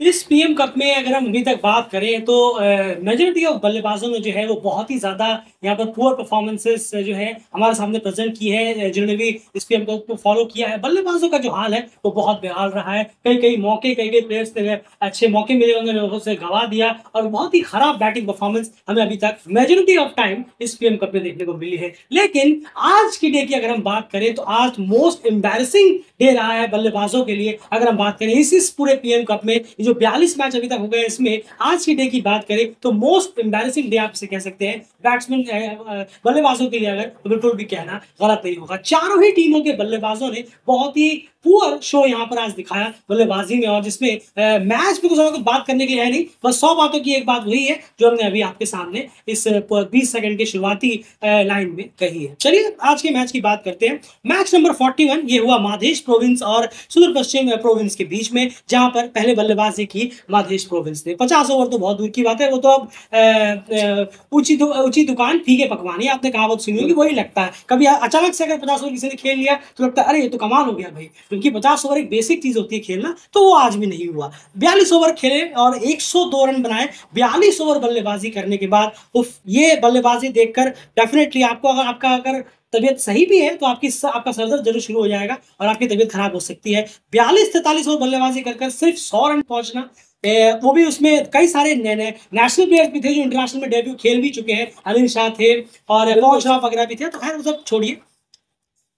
इस PM cup में अगर हम अभी तक बात करें तो मेजॉरिटी ऑफ बल्लेबाजों ने जो है वो बहुत ही ज़्यादा यहाँ पर पुअर परफॉर्मेंसेस जो है हमारे सामने प्रेजेंट की है। जिन्होंने भी इस पीएम कप को फॉलो किया है, बल्लेबाजों का जो हाल है वो बहुत बेहाल रहा है। कई कई मौके, कई कई प्लेयर्स ने अच्छे मौके मिले, उन्होंने उसे गंवा दिया और बहुत ही खराब बैटिंग परफॉर्मेंस हमें अभी तक मेजॉरिटी ऑफ टाइम इस पीएम कप में देखने को मिली है। लेकिन आज की डे की अगर हम बात करें तो आज मोस्ट एम्बैरेसिंग डे रहा है बल्लेबाजों के लिए। अगर हम बात करें इस पूरे पीएम कप में ये जो 42 मैच अभी तक हो गए, इसमें आज की डे की बात करें तो मोस्ट एम्बैरेसिंग डे आप इसे कह सकते हैं बैट्समैन बल्लेबाजों के लिए। अगर तो बिल्कुल भी कहना गलत नहीं होगा। चारों ही टीमों के बल्लेबाजों ने बहुत ही पुअर शो यहाँ पर आज दिखाया बल्लेबाजी में, और जिसमें मैच पे कुछ बात करने के लिए है नहीं, बस 100 बातों की एक बात वही है जो हमने अभी आपके सामने इस 20 सेकंड के शुरुआती लाइन में कही है। चलिए आज के मैच की बात करते हैं। मैच नंबर 41 ये हुआ माधेश प्रोविंस और सुदूर पश्चिम प्रोविंस के बीच में, जहां पर पहले बल्लेबाजी की माधेश प्रोविंस ने। 50 ओवर तो बहुत दूर की बात है, वो तो अब ऊंची दुकान फीके पकवानी, आपने कहावत सुनी होगी, वही लगता है। कभी अचानक से अगर 50 ओवर किसी ने खेल लिया तो लगता है अरे ये तो कमाल हो गया भाई, क्योंकि 50 ओवर एक बेसिक चीज होती है खेलना, तो वो आज भी नहीं हुआ। 42 ओवर खेले और 102 रन बनाए 42 ओवर बल्लेबाजी करने के बाद। उफ, ये बल्लेबाजी देखकर डेफिनेटली आपको अगर तबीयत सही भी है तो आपका सरदर्द जरूर शुरू हो जाएगा और आपकी तबीयत खराब हो सकती है। 42-43 ओवर बल्लेबाजी कर सिर्फ 100 रन पहुंचना, वो भी उसमें कई सारे नेशनल प्लेयर्स भी थे जो इंटरनेशनल में डेब्यू खेल भी चुके हैं। अनिल शाह थे और पवन श्रॉफ वगैरह भी थे, तो खैर वो सब छोड़िए।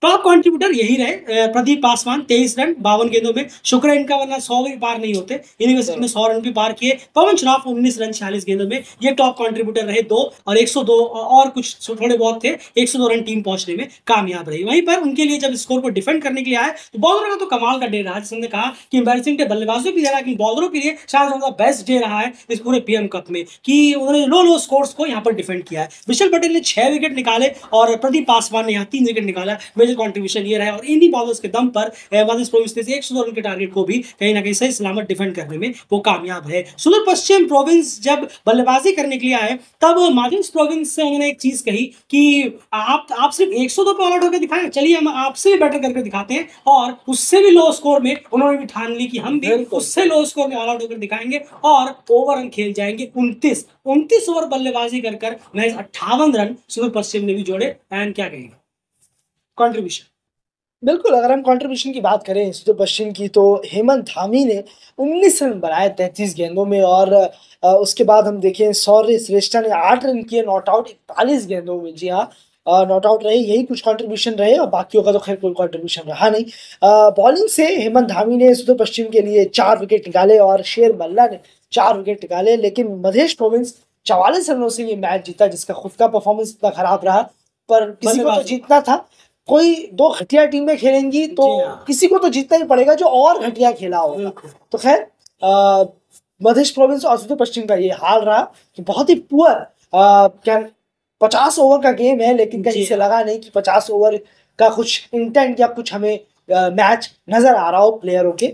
टॉप कंट्रीब्यूटर यही रहे प्रदीप पासवान 23 रन 52 गेंदों में। शुक्र है इनका, वरना 100 भी पार नहीं होते। यूनिवर्सिटी ने 100 रन भी पार किए। पवन श्रॉफ 19 रन 46 गेंदों में, ये टॉप कंट्रीब्यूटर रहे दो, और 102 और कुछ थोड़े बहुत थे, 102 रन टीम पहुंचने में कामयाब रही। वहीं पर उनके लिए जब स्कोर को डिफेंड करने के लिए आए तो बॉलरों का तो कमाल का डे रहा, जिसने कहा कि एम्बैरेसिंग डे बल्लेबाजों की जगह लेकिन बॉलरों के लिए शायद उनका बेस्ट डे रहा है इस पूरे पीएम कप में, कि उन्होंने लो स्कोर्स को यहाँ पर डिफेंड किया है। विशल पटेल ने 6 विकेट निकाले और प्रदीप पासवान ने यहाँ 3 विकेट निकाला। मेजर कॉन्ट्रीब्यूशन ये रहा और इन्हीं बॉलर्स के दम पर मध्य प्रोविंस ने 102 रन के टारगेट को भी कहीं ना कहीं सही सलामत डिफेंड करने में वो कामयाब है। सुदूर पश्चिम प्रोविंस जब बल्लेबाजी करने के लिए आए तब मध्य प्रोविंस से उन्होंने एक चीज कही कि आप सिर्फ 102 पे ऑल आउट होकर दिखाएं, चलिए हम आपसे भी बेटर करके दिखाते हैं। और उससे भी लो स्कोर में उन्होंने भी ठान ली कि हम भी उससे लो स्कोर में ऑल आउट होकर दिखाएंगे और ओवर रन खेल जाएंगे। 29 ओवर बल्लेबाजी कर महज 58 रन सुदूर पश्चिम ने भी जोड़े। एंड क्या कहेंगे कॉन्ट्रीब्यूशन? बिल्कुल, अगर हम कंट्रीब्यूशन की बात करें सुदूर पश्चिम की, तो हेमंत धामी ने 19 रन बनाए 33 गेंदों में, और उसके बाद हम देखें शौर्य श्रेष्ठा ने 8 रन किए नॉट आउट 41 गेंदों में। जी हाँ, नॉट आउट रहे, यही कुछ कंट्रीब्यूशन रहे, और बाकियों का तो खैर कोई कंट्रीब्यूशन रहा नहीं। बॉलिंग से हेमंत धामी ने सुदूर पश्चिम के लिए 4 विकेट निकाले और शेर मल्ला ने 4 विकेट निकाले, लेकिन मधेश प्रोविंस 44 रनों से ये मैच जीता, जिसका खुद का परफॉर्मेंस इतना खराब रहा, पर किसी को तो जीतना था। कोई दो घटिया टीमें खेलेंगी तो किसी को तो जीतना ही पड़ेगा जो और घटिया खेला होगा। तो खैर मध्य प्रोविंस और सुदूर पश्चिम का ये हाल रहा कि बहुत ही पुअर, क्या 50 ओवर का गेम है, लेकिन कहीं से लगा नहीं कि 50 ओवर का कुछ इंटेंट या कुछ हमें मैच नजर आ रहा हो प्लेयरों के।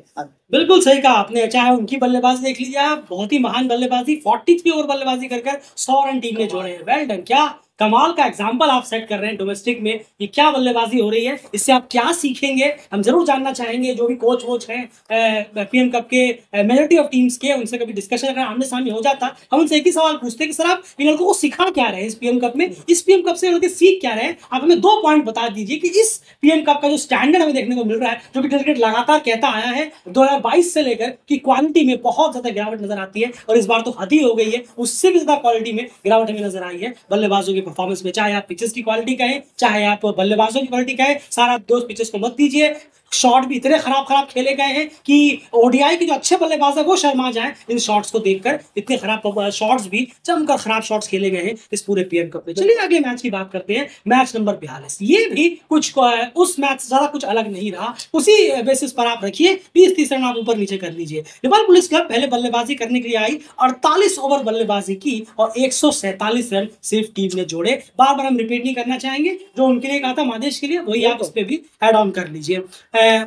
बिल्कुल सही कहा आपने, चाहे उनकी बल्लेबाजी देख लीजिए आप, बहुत ही महान बल्लेबाजी। 43 ओवर बल्लेबाजी कर 100 रन टीम ने जोड़े हैं। वेल डन, क्या कमाल का एग्जाम्पल आप सेट कर रहे हैं डोमेस्टिक में। ये क्या बल्लेबाजी हो रही है, इससे आप क्या सीखेंगे, हम जरूर जानना चाहेंगे। जो भी कोच वोच हैं पीएम कप के मेजॉरिटी ऑफ टीम्स के, उनसे कभी डिस्कशन अगर आमने सामने हो जाता, हम उनसे एक ही सवाल पूछते कि सर आप इन लड़कों को सिखा क्या रहे हैं इस पीएम कप में, इस पीएम कप से उनके सीख क्या रहे हैं। आप हमें 2 पॉइंट बता दीजिए कि इस पीएम कप का जो स्टैंडर्ड हमें देखने को मिल रहा है, जो कि क्रिकेट लगातार कहता आया है 2022 से लेकर, कि क्वालिटी में बहुत ज्यादा गिरावट नजर आती है, और इस बार तो हद ही हो गई है, उससे भी ज्यादा क्वालिटी में गिरावट हमें नजर आई है बल्लेबाजों की परफॉर्मेंस में। चाहे आप पिचेस की क्वालिटी कहें, चाहे आप बल्लेबाजों की क्वालिटी कहें, सारा दोस्त पिचेस को मत दीजिए। शॉट भी इतने खराब खेले गए हैं कि ओडीआई के जो अच्छे बल्लेबाज है वो शर्मा जाए इन शॉट्स को देखकर। इतने खराब शॉट्स भी, जमकर खराब शॉट्स खेले गए हैं इस पूरे पीएम कप में। चलिए अगले मैच की बात करते हैं, मैच नंबर 42। ये भी कुछ उस मैच से ज्यादा कुछ अलग नहीं रहा, उसी बेसिस पर आप रखिए 20-30 रन आप ऊपर नीचे कर लीजिए। नेपाल पुलिस क्लब पहले बल्लेबाजी करने के लिए आई, 48 ओवर बल्लेबाजी की और 147 रन सिर्फ टीम ने जोड़े। बार बार हम रिपीट नहीं करना चाहेंगे, जो उनके लिए कहा था मादेश के लिए, वही आप उस पर भी एड ऑन कर लीजिए।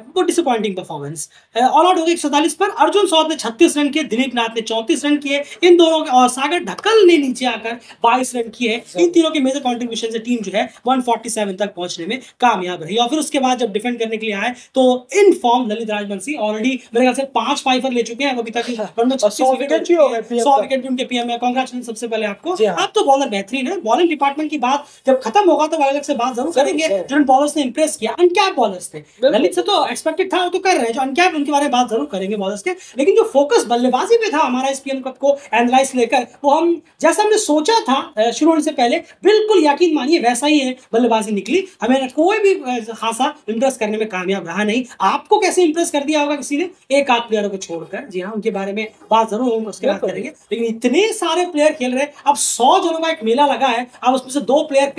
वो डिसअपॉइंटिंग परफॉर्मेंस। ऑल आउट हो गए 147 पर। अर्जुन सौद ने 36 रन किए, दिलीप नाथ ने 34 रन किए इन दोनों के, और सागर ढक्कल ने नीचे आकर 22 रन किए। इन तीनों के मेजर कॉन्ट्रीब्यूशन से टीम जो है 147 तक पहुंचने में कामयाब रही। और फिर उसके बाद जब डिफेंड करने के लिए आए तो in form Lalit Rajvanshi already मेरे ख्याल से 5 फाइफर ले चुके हैं अभी तक। 100 विकेट भी उनके पीएम में। कांग्रेचुलेशन सबसे पहले आपको। आप तो बॉलर बेहतरीन है। बॉलिंग डिपार्टमेंट की बात जब खत्म होगा तो अलग से बात जरूर करेंगे। जिन बॉलर्स ने इंप्रेस किया, अनकैप बॉलर्स थे, ललित से तो एक्सपेक्टेड था, वो तो कर रहे हैं। जो अनकैप, उनके बारे में बात जरूर करेंगे बॉलर्स के। लेकिन जो फोकस बल्लेबाजी पे था हमारा इस पीएम कप को एनालाइज लेकर, वो हम जैसा हमने सोचा था शुरू होने से पहले, बिल्कुल यकीन मानिए वैसा ही है बल्लेबाजी निकली। हमें कोई भी खासा इंप्रेस करने में कामयाब रहा नहीं। आपको कैसे इंप्रेस कर दिया होगा किसी ने, एक आध प्लेयरों को छोड़कर। जी हाँ, उनके बारे में बात जरूर हम उसके बाद करेंगे। लेकिन इतने सारे प्लेयर खेल रहे हैं, अब 100 जनों का एक मेला लगा है, अब उसमें से 2 प्लेयर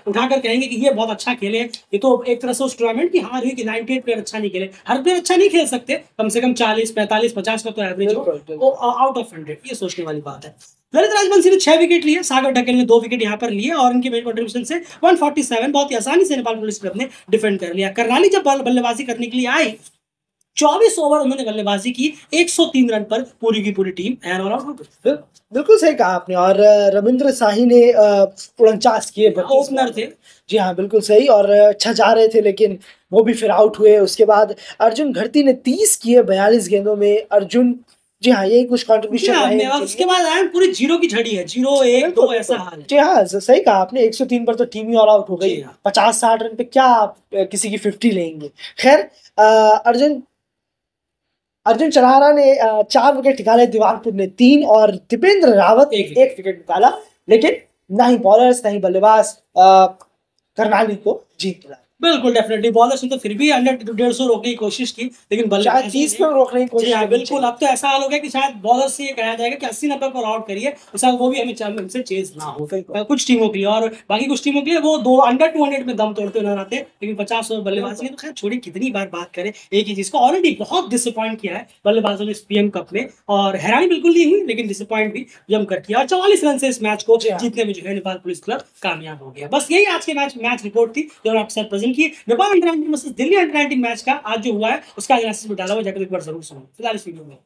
उठाकर कहेंगे कि ये बहुत अच्छा खेले। ये तो एक तरह से उस टूर्नामेंट की हार हुई कि 98 प्लेयर अच्छा नहीं खेले। हर प्लेयर अच्छा नहीं खेल सकते, कम से कम 40, 45, 50 का तो एवरेज हो आउट ऑफ 100। ये सोचने वाली बात है। ललित राजवंशी ने 6 विकेट लिए, सागर ढकेल ने 2 विकेट यहाँ पर लिए, और इनके मेन कंट्रीब्यूशन से 147 बहुत ही आसानी से नेपाल पुलिस क्लब ने डिफेंड कर लिया। करनाली जब बल्लेबाजी करने के लिए आई, 24 ओवर उन्होंने बल्लेबाजी की, 103 रन पर पूरी की पूरी टीम एन ऑल आउट। बिल्कुल सही कहा आपने। और रविंद्र शाही ने 49 किए, ओपनर थे। जी हाँ, बिल्कुल सही। और अच्छा जा रहे थे लेकिन वो भी फिर आउट हुए। उसके बाद अर्जुन घड़ती ने 30 किए 42 गेंदों में। अर्जुन, जी हाँ, यही कुछ कंट्रीब्यूशन रहे। उसके बाद आए पूरी जीरो की झड़ी है, 0, 1, 2 ऐसा हाल है। जी हाँ, सही कहा आपने। 103 पर तो टीम ही ऑल आउट हो गई। 50-60 रन पे क्या आप किसी की 50 लेंगे। खैर, अर्जुन चरारा ने 4 विकेट निकाले, दीवानपुर ने 3, और दीपेंद्र रावत 1 विकेट निकाला। लेकिन ना ही बॉलर्स ना ही बल्लेबाज करनाली को जीत दिलाया। बिल्कुल डेफिनेटली बॉलर्स ने तो फिर भी अंडर 150 रोकने की कोशिश की, लेकिन बल्लेबाज 30 पर रोकने की कोशिश। बिल्कुल। अब तो ऐसा हाल हो गया कि शायद बॉलर से ये कहा जाएगा कि 80-90 पर आउट करिए, उसका वो भी हमें हमसे चेज ना हो कुछ टीमों के लिए। और बाकी कुछ टीमों के लिए वो 2 अंडर 200 में दम तोड़ते नजर आते हैं। लेकिन 50 ओवर बल्लेबाजी है तो खैर छोड़िए, कितनी बार बात करें एक ही चीज को। ऑलरेडी बहुत डिसअपॉइंट किया है बल्लेबाजों ने इस पीएम कप में, और हैरानी बिल्कुल नहीं हुई, लेकिन डिसअपॉइंट भी जमकर किया। और 44 रन से इस मैच को जीतने में जो है नेपाल पुलिस क्लब कामयाब हो गया। बस यही आज के मैच रिपोर्ट थी जो आपके साथ प्रेजेंट की। Nepal under 19 versus Delhi under 19 match का आज जो हुआ है उसका एनालिसिस में डाला हुआ, जाकर एक बार जरूर सुनो। फिलहाल इस वीडियो में